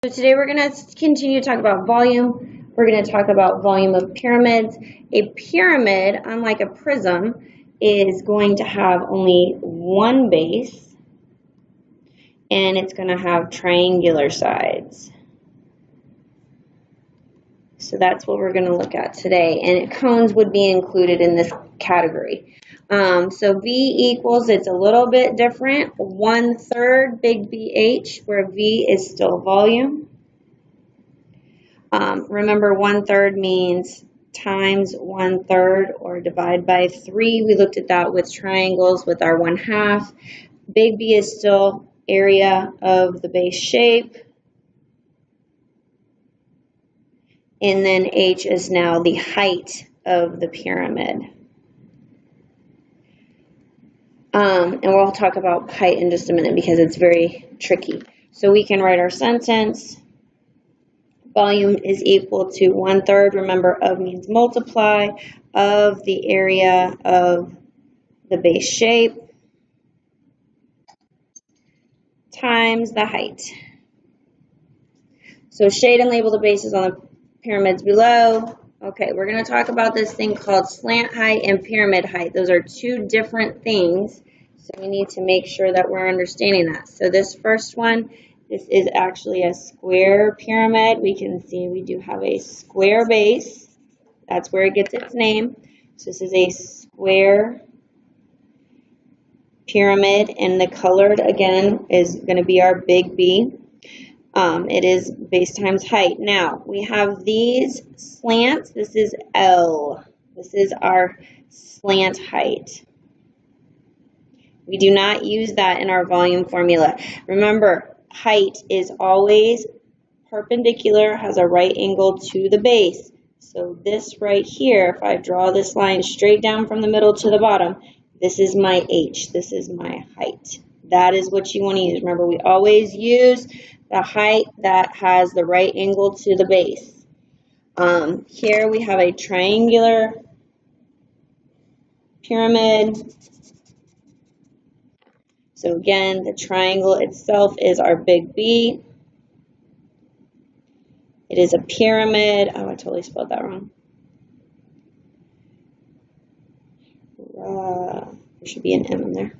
So today we're going to continue to talk about volume. We're going to talk about volume of pyramids. A pyramid, unlike a prism, is going to have only one base, and it's going to have triangular sides. So that's what we're going to look at today, and cones would be included in this category. So V equals, it's a little bit different, 1/3 big BH, where V is still volume. Remember, 1/3 means times 1/3 or divide by 3. We looked at that with triangles with our 1/2. Big B is still area of the base shape. And then H is now the height of the pyramid. And we'll talk about height in just a minute because it's very tricky. So we can write our sentence. Volume is equal to 1/3. Remember, of means multiply, of the area of the base shape times the height. So shade and label the bases on the pyramids below. Okay, we're going to talk about this thing called slant height and pyramid height. Those are two different things, so we need to make sure that we're understanding that. So this first one, this is actually a square pyramid. We can see we do have a square base. That's where it gets its name. So this is a square pyramid, and the colored, again, is going to be our big B. It is base times height. Now, we have these slants. This is L. This is our slant height. We do not use that in our volume formula. Remember, height is always perpendicular, has a right angle to the base. So this right here, if I draw this line straight down from the middle to the bottom, this is my H. This is my height. That is what you want to use. Remember, we always use the height that has the right angle to the base. Here we have a triangular pyramid. So again, the triangle itself is our big B. It is a pyramid. Oh, I totally spelled that wrong. There should be an M in there.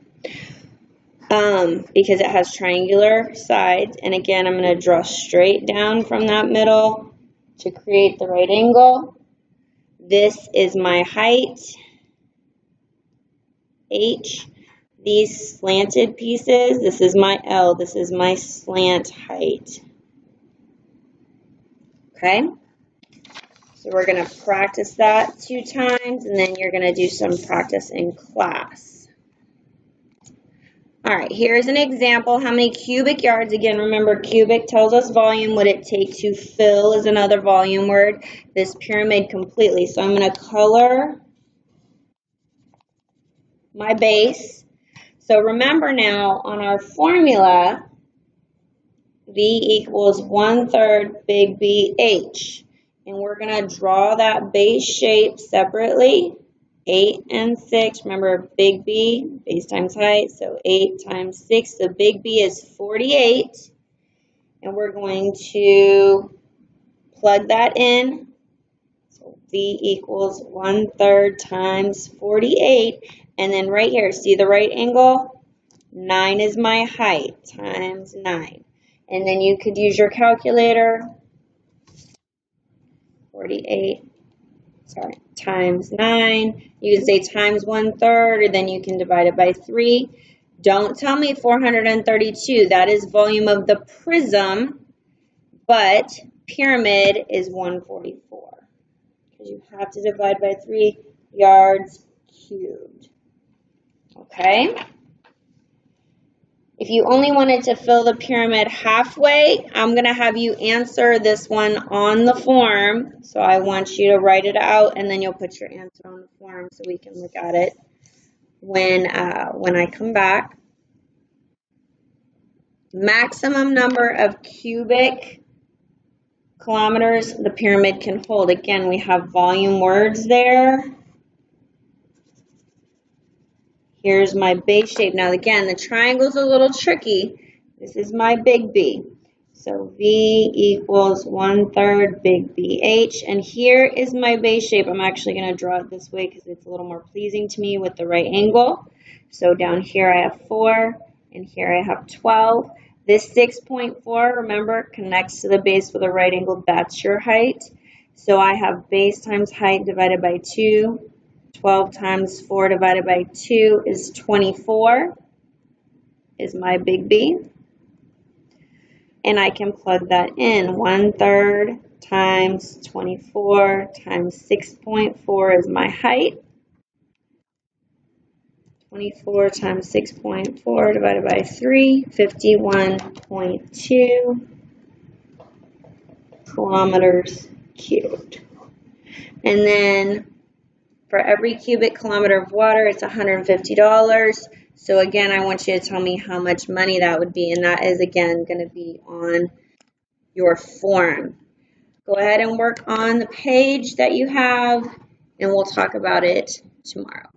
Because it has triangular sides. And again, I'm going to draw straight down from that middle to create the right angle. This is my height, H. These slanted pieces, this is my L. This is my slant height. Okay? So we're going to practice that 2 times, and then you're going to do some practice in class. All right, here's an example. How many cubic yards? Again, remember, cubic tells us volume. Would it take to fill is another volume word. This pyramid completely. So I'm going to color my base. So remember now, on our formula, V equals 1/3 big BH. And we're going to draw that base shape separately. 8 and 6, remember big B, base times height, so 8 times 6, so big B is 48, and we're going to plug that in, so V equals 1/3 times 48, and then right here, see the right angle? 9 is my height, times 9, and then you could use your calculator, 48, times 9. You can say times 1/3, or then you can divide it by 3. Don't tell me 432. That is volume of the prism, but pyramid is 144. Because you have to divide by 3 yards cubed. Okay? If you only wanted to fill the pyramid halfway, I'm going to have you answer this one on the form. So I want you to write it out, and then you'll put your answer on the form so we can look at it when I come back. Maximum number of cubic kilometers the pyramid can hold. Again, we have volume words there. Here's my base shape. Now, again, the triangle's a little tricky. This is my big B. So V equals 1/3 big BH. And here is my base shape. I'm actually going to draw it this way because it's a little more pleasing to me with the right angle. So down here I have 4, and here I have 12. This 6.4, remember, connects to the base with a right angle. That's your height. So I have base times height divided by 2. 12 times 4 divided by 2 is 24, is my big B. And I can plug that in. 1/3 times 24 times 6.4 is my height. 24 times 6.4 divided by 3, 51.2 kilometers cubed. And then for every cubic kilometer of water, it's $150. So again, I want you to tell me how much money that would be, and that is again going to be on your form. Go ahead and work on the page that you have, and we'll talk about it tomorrow.